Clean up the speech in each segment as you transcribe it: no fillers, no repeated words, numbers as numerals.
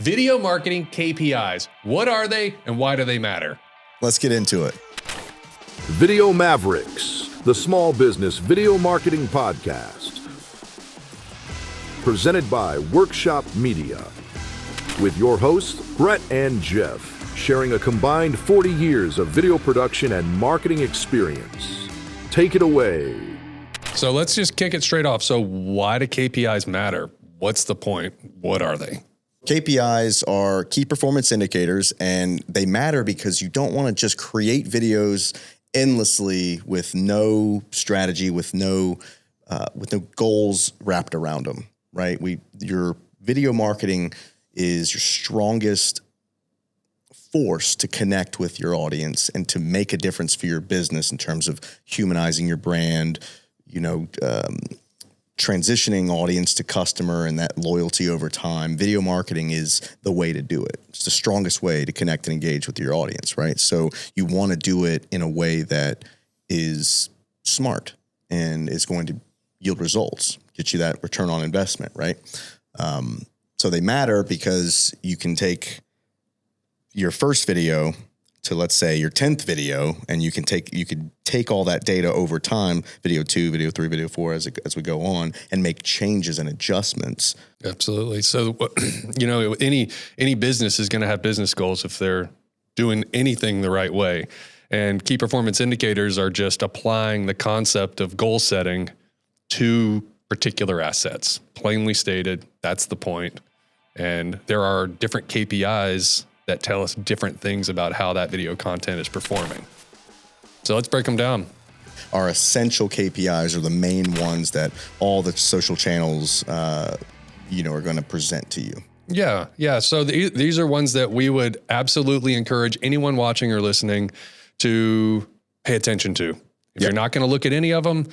Video marketing KPIs. What are they and why do they matter? Let's get into it. Video Mavericks, the small business video marketing podcast. Presented by Workshop Media. With your hosts, Brett and Jeff, sharing a combined 40 years of video production and marketing experience. Take it away. So let's just kick it straight off. So why do KPIs matter? What's the point? What are they? KPIs are key performance indicators, and they matter because you don't want to just create videos endlessly with no strategy, with no goals wrapped around them, right? Your video marketing is your strongest force to connect with your audience and to make a difference for your business in terms of humanizing your brand, transitioning audience to customer and that loyalty over time. Video marketing is the way to do it. It's the strongest way to connect and engage with your audience, right? So you want to do it in a way that is smart and is going to yield results, get you that return on investment, right? So they matter because you can take your first video to, let's say, your 10th video, and you could take all that data over time, video 2, video 3, video 4, as we go on, and make changes and adjustments. Absolutely. So, any business is going to have business goals if they're doing anything the right way. And key performance indicators are just applying the concept of goal setting to particular assets. Plainly stated, that's the point. And there are different KPIs that tell us different things about how that video content is performing. So let's break them down. Our essential KPIs are the main ones that all the social channels, are going to present to you. Yeah. So these are ones that we would absolutely encourage anyone watching or listening to pay attention to. If you're not going to look at any of them,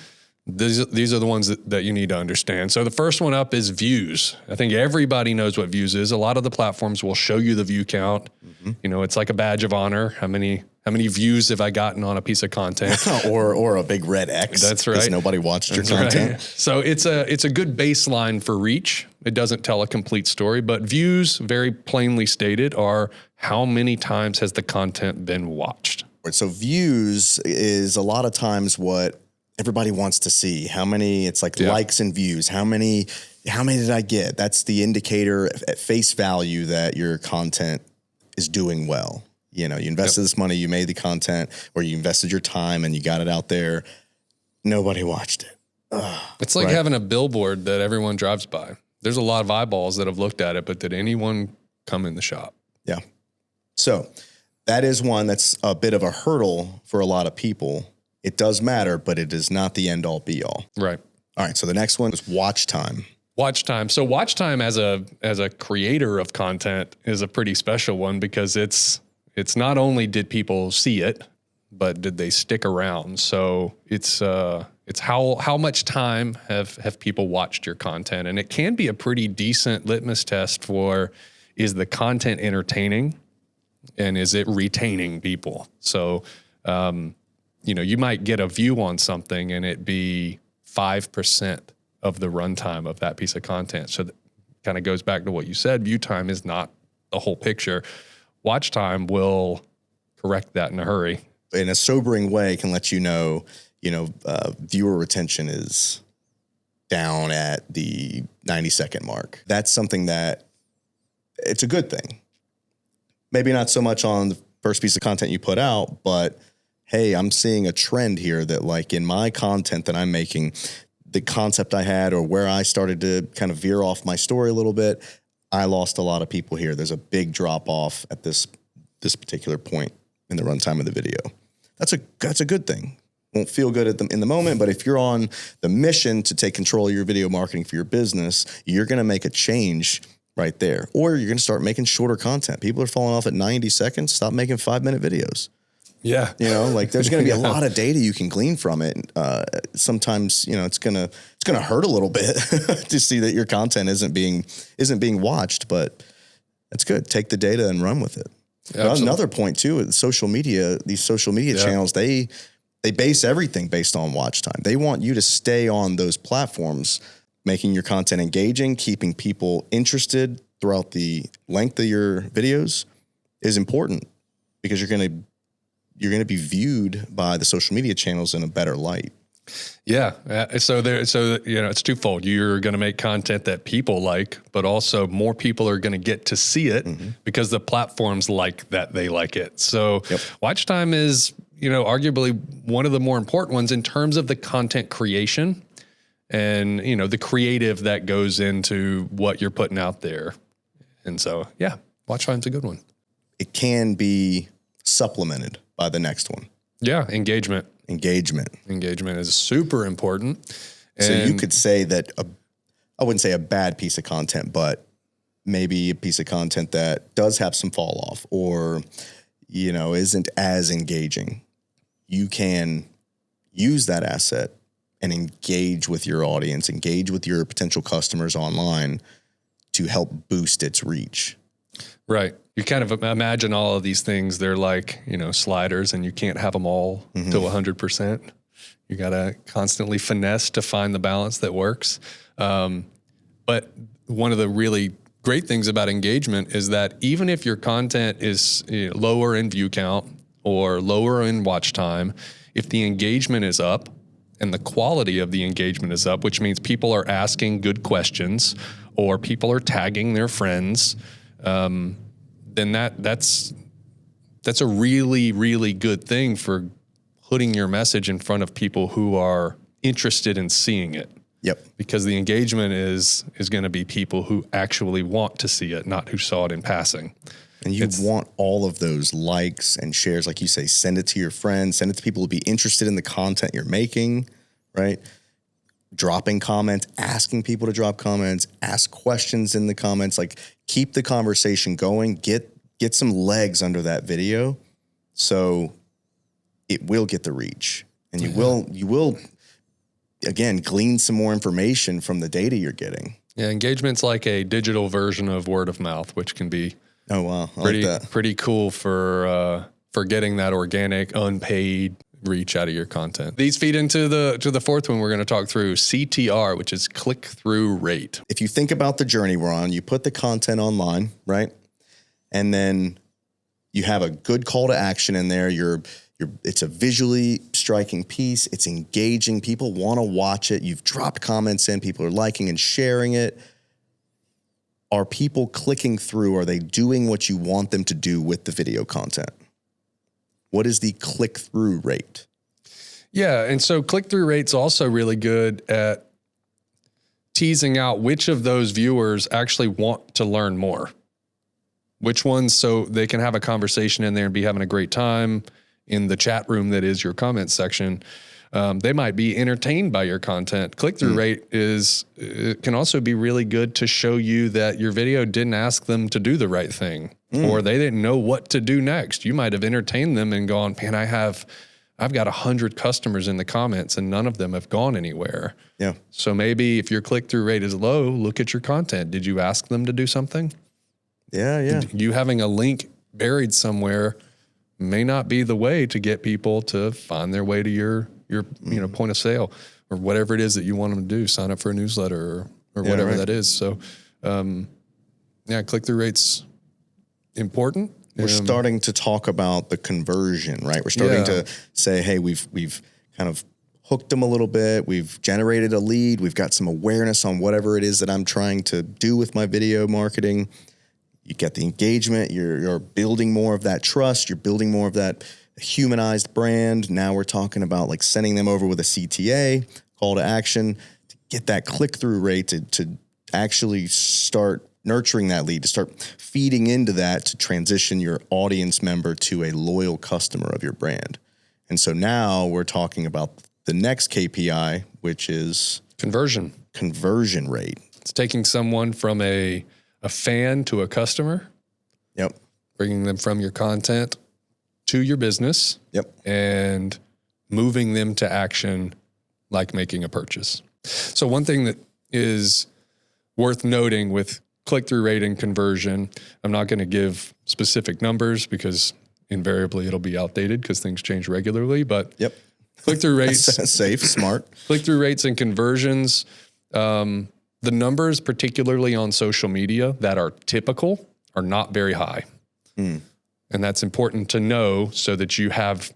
these are the ones that you need to understand. So the first one up is views. I think everybody knows what views is. A lot of the platforms will show you the view count. Mm-hmm. It's like a badge of honor. How many views have I gotten on a piece of content? or a big red X. That's right. Because nobody watched your content. Right. So it's a good baseline for reach. It doesn't tell a complete story, but views, very plainly stated, are how many times has the content been watched. So views is a lot of times what everybody wants to see. How many, it's like likes and views. How many did I get? That's the indicator at face value that your content is doing well. You invested this money, you made the content, or you invested your time and you got it out there. Nobody watched it. It's like having a billboard that everyone drives by. There's a lot of eyeballs that have looked at it, but did anyone come in the shop? Yeah. So that is one that's a bit of a hurdle for a lot of people. It does matter, but it is not the end all be all. Right. All right. So the next one is watch time. Watch time. So watch time as a creator of content is a pretty special one because it's not only did people see it, but did they stick around? So it's how much time have people watched your content, and it can be a pretty decent litmus test for, is the content entertaining and is it retaining people? So you might get a view on something and it be 5% of the runtime of that piece of content. So that kind of goes back to what you said. View time is not the whole picture. Watch time will correct that in a hurry. In a sobering way, can let you know, viewer retention is down at the 90-second mark. That's something that it's a good thing. Maybe not so much on the first piece of content you put out, but hey, I'm seeing a trend here that, like, in my content that I'm making, the concept I had or where I started to kind of veer off my story a little bit, I lost a lot of people here. There's a big drop off at this particular point in the runtime of the video. That's a good thing. Won't feel good in the moment, but if you're on the mission to take control of your video marketing for your business, you're going to make a change right there. Or you're going to start making shorter content. People are falling off at 90 seconds. Stop making 5-minute videos. Yeah. There's going to be a lot of data you can glean from it. Sometimes, it's going to hurt a little bit to see that your content isn't being watched, but that's good. Take the data and run with it. Another point too, these social media channels, they base everything based on watch time. They want you to stay on those platforms, making your content engaging, keeping people interested throughout the length of your videos is important because you're going to be viewed by the social media channels in a better light. Yeah. So it's twofold. You're going to make content that people like, but also more people are going to get to see it because the platforms like that, they like it. So watch time is, arguably one of the more important ones in terms of the content creation and, the creative that goes into what you're putting out there. And so, watch time's a good one. It can be supplemented by the next one. Yeah. Engagement is super important. So you could say that I wouldn't say a bad piece of content, but maybe a piece of content that does have some fall off or, isn't as engaging. You can use that asset and engage with your audience, engage with your potential customers online to help boost its reach. Right. You kind of imagine all of these things. They're like, sliders, and you can't have them all to 100%. You got to constantly finesse to find the balance that works. But one of the really great things about engagement is that even if your content is lower in view count or lower in watch time, if the engagement is up and the quality of the engagement is up, which means people are asking good questions or people are tagging their friends, then that's a really, really good thing for putting your message in front of people who are interested in seeing it. Yep. Because the engagement is going to be people who actually want to see it, not who saw it in passing. And you want all of those likes and shares, like you say, send it to your friends, send it to people who be interested in the content you're making, right? Dropping comments, asking people to drop comments, ask questions in the comments, like keep the conversation going, get some legs under that video so it will get the reach. And you will again glean some more information from the data you're getting. Yeah, engagement's like a digital version of word of mouth, which can be pretty cool for getting that organic, unpaid reach out of your content. These feed into the fourth one we're going to talk through, CTR, which is click-through rate. If you think about the journey we're on, you put the content online, right? And then you have a good call to action in there. It's a visually striking piece. It's engaging. People want to watch it. You've dropped comments in. People are liking and sharing it. Are people clicking through? Are they doing what you want them to do with the video content? What is the click-through rate? Yeah, and so click-through rate's also really good at teasing out which of those viewers actually want to learn more. Which ones, so they can have a conversation in there and be having a great time in the chat room that is your comment section. They might be entertained by your content. Click-through rate can also be really good to show you that your video didn't ask them to do the right thing or they didn't know what to do next. You might have entertained them and gone, man, I've got 100 customers in the comments and none of them have gone anywhere. Yeah. So maybe if your click-through rate is low, look at your content. Did you ask them to do something? Yeah. You having a link buried somewhere may not be the way to get people to find their way to your point of sale or whatever it is that you want them to do, sign up for a newsletter or whatever that is. So, click-through rate's important. We're starting to talk about the conversion, right? We're starting to say, hey, we've kind of hooked them a little bit. We've generated a lead. We've got some awareness on whatever it is that I'm trying to do with my video marketing. You get the engagement. You're building more of that trust. You're building more of that humanized brand. Now we're talking about like sending them over with a CTA, call to action, to get that click-through rate to actually start nurturing that lead, to start feeding into that, to transition your audience member to a loyal customer of your brand. And so now we're talking about the next KPI, which is conversion rate. It's taking someone from a fan to a customer. Yep. Bringing them from your content to your business. Yep. And moving them to action like making a purchase. So one thing that is worth noting with click-through rate and conversion, I'm not going to give specific numbers because invariably it'll be outdated because things change regularly, but click-through rates, safe, smart. Click-through rates and conversions, the numbers, particularly on social media, that are typical are not very high. And that's important to know so that you have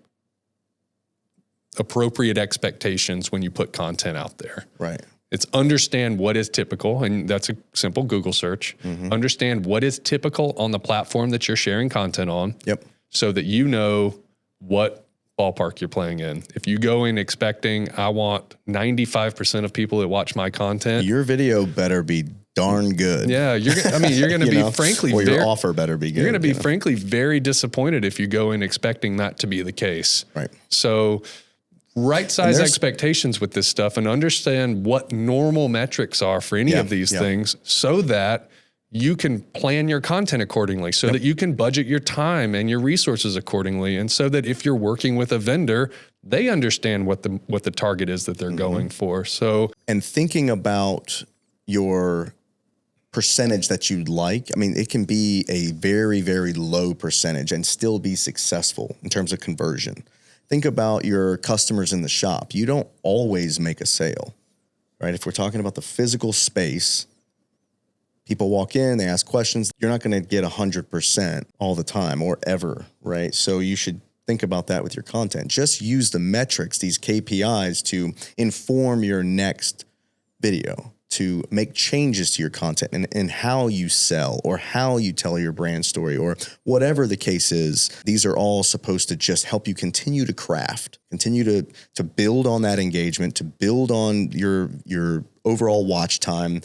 appropriate expectations when you put content out there. Right. It's understand what is typical, and that's a simple Google search. Understand what is typical on the platform that you're sharing content on. Yep. So that you know what ballpark you're playing in. If you go in expecting, I want 95% of people that watch my content, your video better be darn good. Yeah, you're going to be frankly, or your offer better be good. You're going to be frankly very disappointed if you go in expecting that to be the case. Right. So right size expectations with this stuff and understand what normal metrics are for any of these things so that you can plan your content accordingly, so that you can budget your time and your resources accordingly. And so that if you're working with a vendor, they understand what the target is that they're going for. So, and thinking about your percentage that you'd like, I mean, it can be a very, very low percentage and still be successful in terms of conversion. Think about your customers in the shop. You don't always make a sale, right? If we're talking about the physical space, people walk in, they ask questions. You're not going to get 100% all the time or ever, right? So you should think about that with your content. Just use the metrics, these KPIs, to inform your next video, to make changes to your content and how you sell or how you tell your brand story or whatever the case is. These are all supposed to just help you continue to craft, continue to build on that engagement, to build on your overall watch time,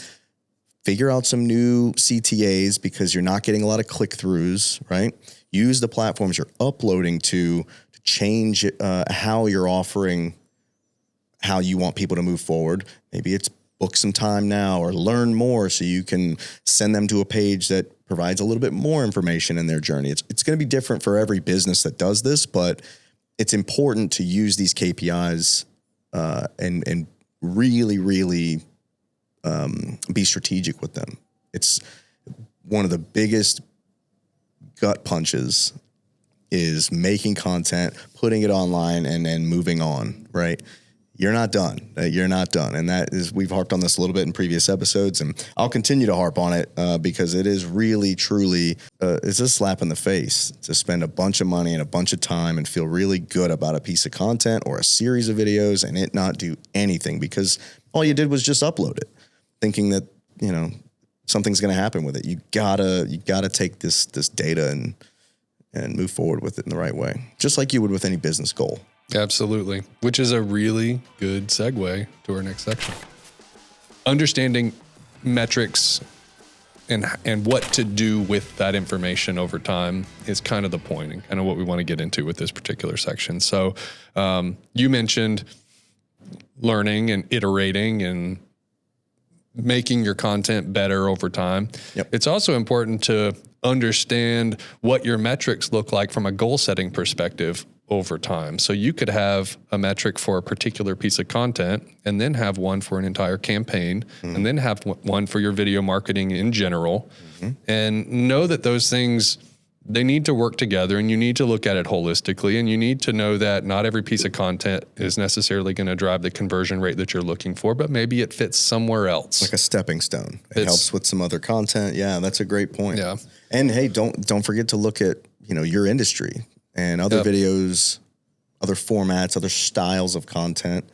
figure out some new CTAs because you're not getting a lot of click-throughs, right? Use the platforms you're uploading to change how you're offering, how you want people to move forward. Maybe it's book some time now or learn more so you can send them to a page that provides a little bit more information in their journey. It's going to be different for every business that does this, but it's important to use these KPIs and really, really be strategic with them. It's one of the biggest gut punches is making content, putting it online, and then moving on, right? You're not done. You're not done. And that is, we've harped on this a little bit in previous episodes, and I'll continue to harp on it because it is really, truly, it's a slap in the face to spend a bunch of money and a bunch of time and feel really good about a piece of content or a series of videos and it not do anything because all you did was just upload it, thinking that, you know, something's going to happen with it. You gotta take this data and move forward with it in the right way, just like you would with any business goal. Absolutely, which is a really good segue to our next section. Understanding metrics and what to do with that information over time is kind of the point and kind of what we want to get into with this particular section. So you mentioned learning and iterating and making your content better over time. Yep. It's also important to understand what your metrics look like from a goal setting perspective over time. So you could have a metric for a particular piece of content and then have one for an entire campaign and then have one for your video marketing in general and know that those things, they need to work together and you need to look at it holistically and you need to know that not every piece of content is necessarily going to drive the conversion rate that you're looking for, but maybe it fits somewhere else. Like a stepping stone. It helps with some other content. Yeah, that's a great point. Yeah. And hey, don't forget to look at, you know, your industry and other videos, other formats, other styles of content,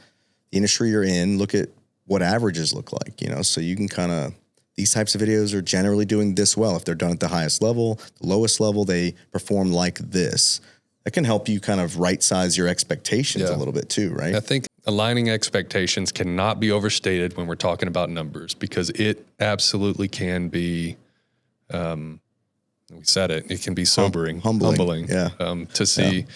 the industry you're in. Look at what averages look like, you know, so you can kind of, these types of videos are generally doing this well. If they're done at the highest level, the lowest level, they perform like this. That can help you kind of right size your expectations a little bit too, right? I think aligning expectations cannot be overstated when we're talking about numbers because it absolutely can be, we said it can be sobering, humbling to see,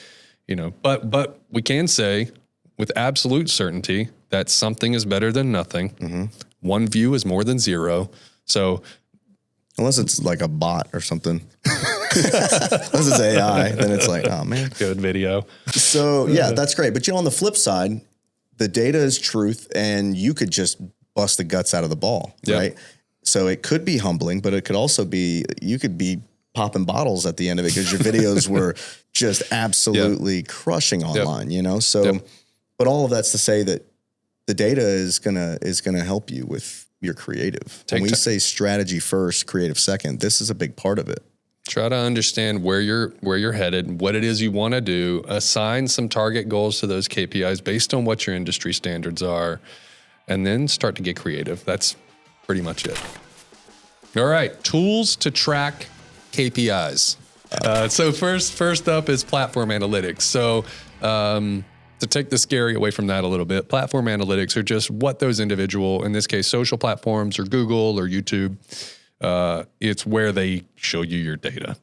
you know, but we can say with absolute certainty that something is better than nothing. One view is more than zero. So unless it's like a bot or something, unless it's AI, then it's like, oh man, good video. So yeah, that's great. But you know, on the flip side, the data is truth and you could just bust the guts out of the ball, right? So it could be humbling, but it could also be, you could be popping bottles at the end of it because your videos were just absolutely crushing online, you know? So, but all of that's to say that the data is gonna help you with your creative. When we say strategy first, creative second, this is a big part of it. Try to understand where you're headed, what it is you want to do, assign some target goals to those KPIs based on what your industry standards are, and then start to get creative. That's pretty much it. All right, tools to track KPIs. So first up is platform analytics. So to take the scary away from that a little bit, platform analytics are just what those individual, in this case, social platforms or Google or YouTube, it's where they show you your data.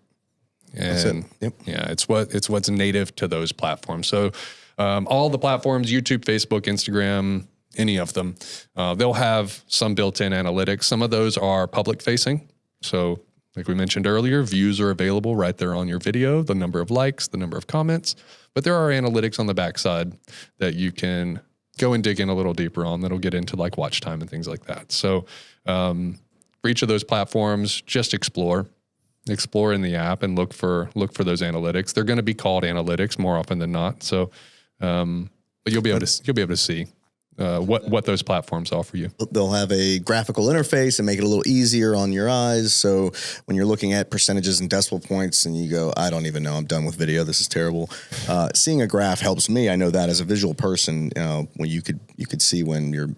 And Yep. yeah, it's what's native to those platforms. So all the platforms, YouTube, Facebook, Instagram, any of them, they'll have some built-in analytics. Some of those are public facing. So like we mentioned earlier, views are available right there on your video, the number of likes, the number of comments. But there are analytics on the backside that you can go and dig in a little deeper on that'll get into like watch time and things like that. So for each of those platforms, just explore in the app and look for those analytics. They're going to be called analytics more often than not. So, but you'll be able to see what those platforms offer you. They'll have a graphical interface and make it a little easier on your eyes. So when you're looking at percentages and decimal points and you go, I don't even know, I'm done with video, this is terrible. Seeing a graph helps me. I know that as a visual person, when you could see when your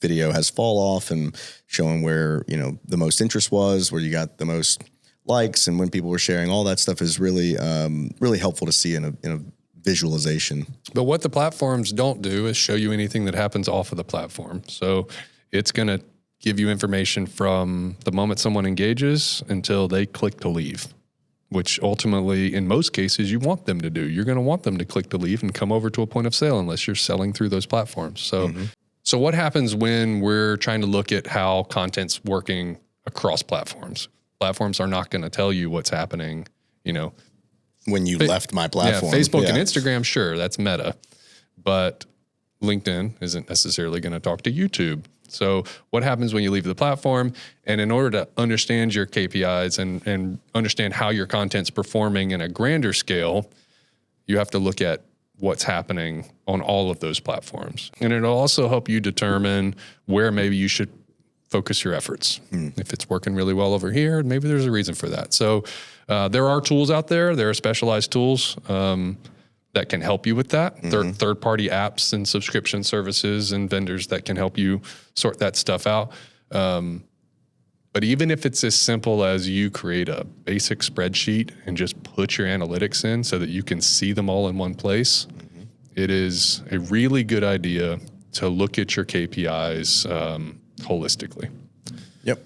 video has fall off and showing where, the most interest was, where you got the most likes and when people were sharing, all that stuff is really, really helpful to see in a visualization. But what the platforms don't do is show you anything that happens off of the platform. So it's going to give you information from the moment someone engages until they click to leave, which ultimately, in most cases, you want them to do. You're going to want them to click to leave and come over to a point of sale unless you're selling through those platforms. So, So what happens when we're trying to look at how content's working across platforms? Platforms are not going to tell you what's happening, When you left my platform. Yeah, Facebook and Instagram, sure, that's Meta. But LinkedIn isn't necessarily going to talk to YouTube. So what happens when you leave the platform? And in order to understand your KPIs and understand how your content's performing in a grander scale, you have to look at what's happening on all of those platforms. And it'll also help you determine where maybe you should focus your efforts. If it's working really well over here, maybe there's a reason for that. So there are tools out there. There are specialized tools that can help you with that. Third-party apps and subscription services and vendors that can help you sort that stuff out. But even if it's as simple as you create a basic spreadsheet and just put your analytics in so that you can see them all in one place, it is a really good idea to look at your KPIs holistically. Yep.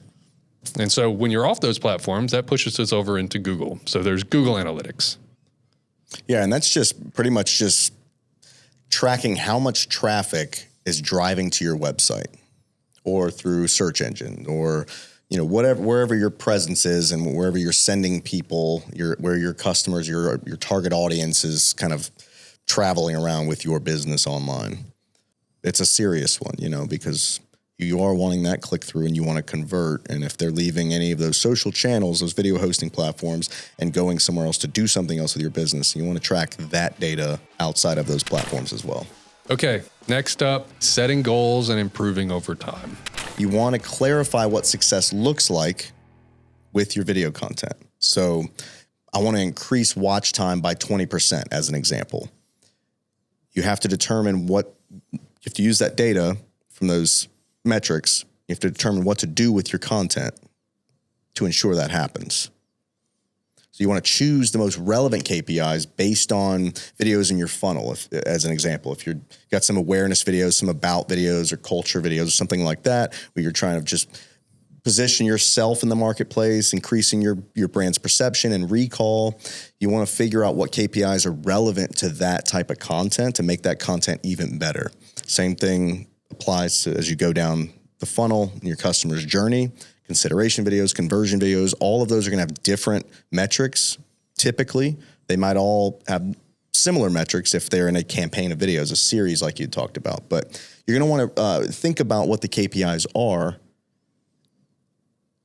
And so when you're off those platforms, that pushes us over into Google. So there's Google Analytics. Yeah, and that's just pretty much just tracking how much traffic is driving to your website or through search engine or wherever your presence is and wherever you're sending people, where your customers, your target audience is kind of traveling around with your business online. It's a serious one, because you are wanting that click through and you want to convert. And if they're leaving any of those social channels, those video hosting platforms, and going somewhere else to do something else with your business, you want to track that data outside of those platforms as well. Okay, next up, setting goals and improving over time. You want to clarify what success looks like with your video content. So I want to increase watch time by 20% as an example. You have to determine you have to use that data from those metrics. You have to determine what to do with your content to ensure that happens. So you want to choose the most relevant KPIs based on videos in your funnel. As an example, if you've got some awareness videos, some about videos or culture videos or something like that, where you're trying to just position yourself in the marketplace, increasing your brand's perception and recall, you want to figure out what KPIs are relevant to that type of content to make that content even better. Same thing applies to as you go down the funnel in your customer's journey. Consideration videos, conversion videos, all of those are going to have different metrics. Typically, they might all have similar metrics if they're in a campaign of videos, a series like you talked about. But you're going to want to think about what the KPIs are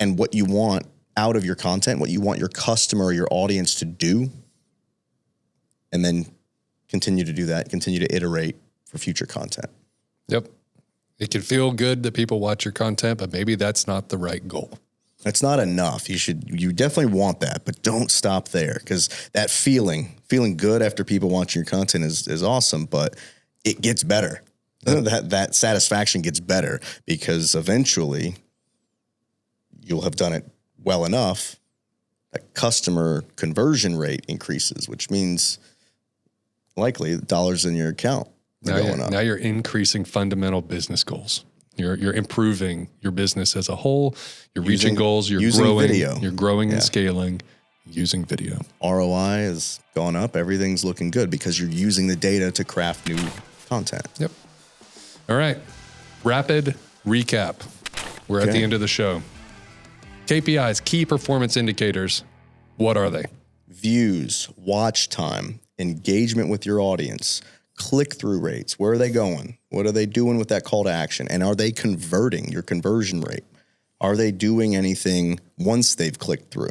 and what you want out of your content, what you want your customer or your audience to do, and then continue to do that, continue to iterate for future content. Yep. It can feel good that people watch your content, but maybe that's not the right goal. That's not enough. You definitely want that, but don't stop there, because that feeling good after people watching your content is awesome, but it gets better. That satisfaction gets better because eventually you'll have done it well enough that customer conversion rate increases, which means likely the dollars in your account are going up. Now you're increasing fundamental business goals. You're improving your business as a whole. You're reaching goals. You're growing. Video. You're growing and scaling using video. ROI is going up. Everything's looking good because you're using the data to craft new content. Yep. All right. Rapid recap. We're at the end of the show. KPIs, key performance indicators. What are they? Views, watch time, engagement with your audience, click-through rates. Where are they going? What are they doing with that call to action? And are they converting, your conversion rate? Are they doing anything once they've clicked through?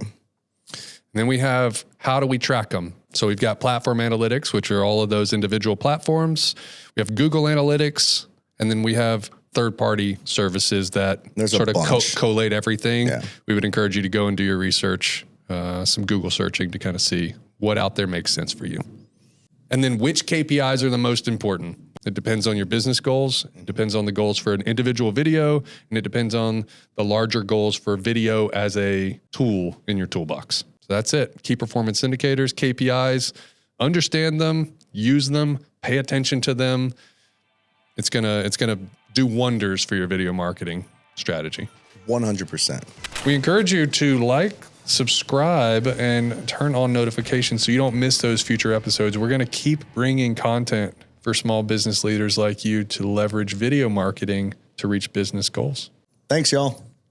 And then we have, how do we track them? So we've got platform analytics, which are all of those individual platforms. We have Google Analytics, and then we have third-party services that sort of collate everything. Yeah. We would encourage you to go and do your research, some Google searching to kind of see what out there makes sense for you. And then which KPIs are the most important? It depends on your business goals. It depends on the goals for an individual video, and it depends on the larger goals for video as a tool in your toolbox. So that's it. Key performance indicators, KPIs, understand them, use them, pay attention to them. It's gonna do wonders for your video marketing strategy. 100%. We encourage you to like, subscribe, and turn on notifications so you don't miss those future episodes. We're going to keep bringing content for small business leaders like you to leverage video marketing to reach business goals. Thanks, y'all.